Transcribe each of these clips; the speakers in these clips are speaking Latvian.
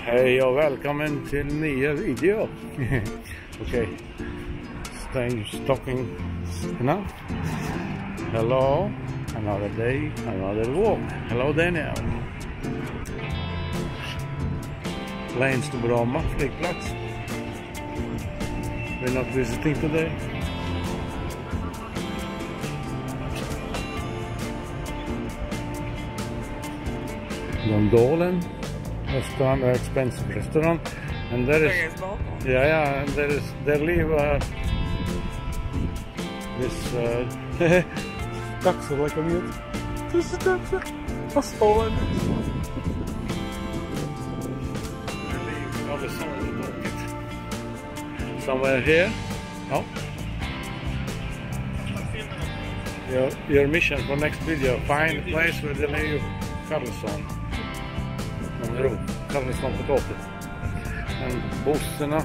Hej och välkommen till nya video. Okay, staying stocking enough. Hello, another day, another walk. Hello Daniel. Planes to Bromma flygplats. We're not visiting today. Gondolen restaurant, very expensive restaurant, and there is and there live this taxi like a mute. This is taxi. A stolen. Somewhere here. Oh. Your mission for next video: find a place where they live Carlson. Carlson på toppen. Men bussarna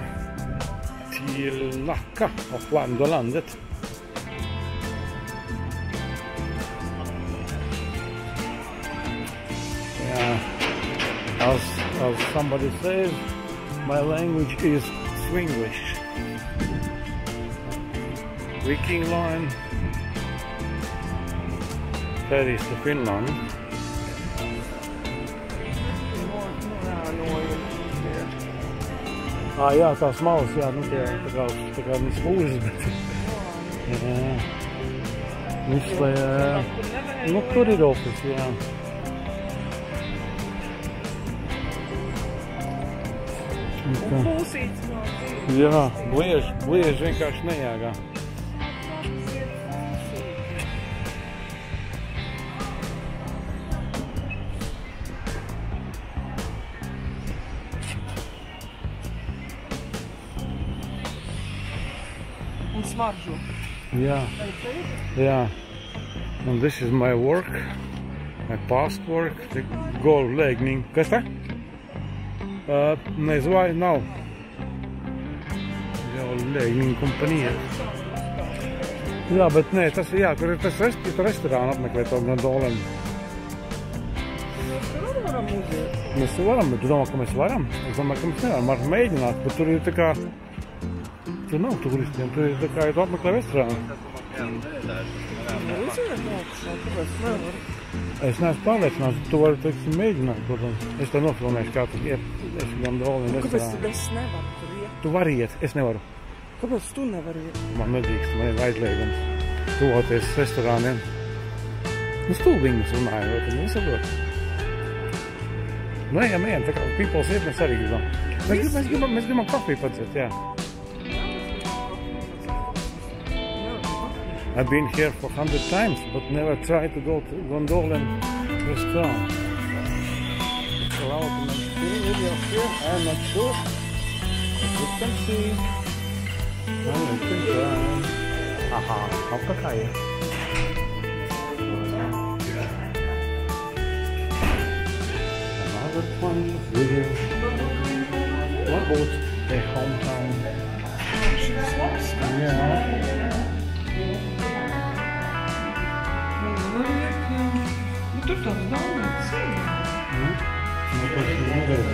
till Nacka och landet. Yeah. As somebody says, my language is Swinglish. Viking Line ferries to Finland. Jā, tās malas, jā, nu tā kā viņas mūžas, bet viņš, nu tur ir ofis, jā. Un pūsīts no dzīves. Jā, blieži vienkārši nejāgā. Yeah. And this is my work, my past work, the gold legging. Kas tā? Nezinu, vai nav. Gold legging kompanija. Jā, bet nē, tas ir, jā, kur ir tas restorāna apmeklēt to gondolenu. Mēs varam, bet tu domā, ka mēs varam? Es domāju, ka mēs nevaram. Varam mēģināt, bet tur ir tā kā... Tur nav turistiem, tur ir tā kā tu apmeklē restorānu. Es neesmu pārliecināts, tu vari, teiksim, mēģināt, protams. Es te nofilmēšu, kā tu iet, es gondolenu restorānu. Kāpēc es nevaru tur iet? Tu vari iet, es nevaru. Kāpēc tu nevari iet? Man nedrīkst, man ir aizliegums tuvoties restorāniem. Nu, stulbiņas runāju, vai tu nesaprot? Nu, ejam, tā kā peoples iet, mēs arī gribam. Mēs gribam kafiju padzert, jā. I've been here for 100 times, but never tried to go to gondolen restaurant. It's allowed to make video here, I'm not sure. As you can see, I'm going to try. Aha, how какая? Another fun video. What about a hometown? Yeah. Nu tur tāds daudz cīņa. Nu, tas ir nevēlēt.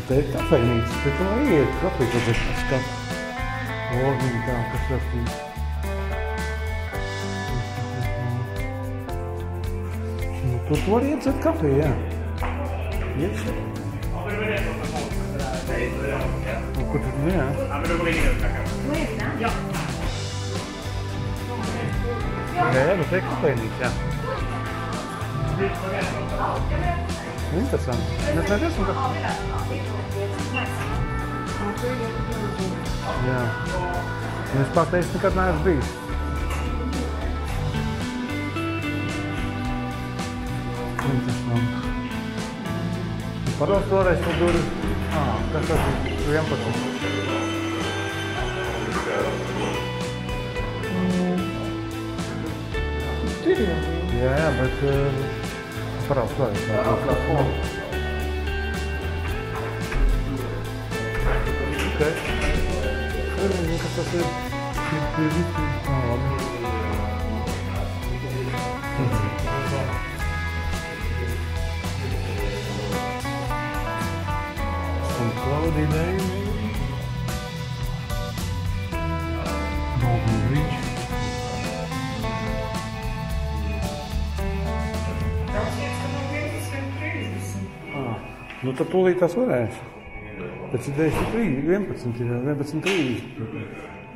Te ir kafejnīca, te tu var iet kafiju, tad ir skats. Orniņ tā, kas rakstīt. Nu, tur tu var iedzert kafiju, jā. Iedzert. Nu, kur tur, jā. Jā, bet te ir kafejnīca, jā. Interesanti. Mēs neesam kā... Jā. Mēs pateicu, nekad neesmu bijis. Interesanti. Parās toreiz tu duri... Kas tas ir? 11. Jā, bet... Parās toreiz. Ok. Kas tas ir? Cloudy day, maybe? Golden Bridge. Nu tad tūlīt tas varēs. Pēc 10:30, 11:30.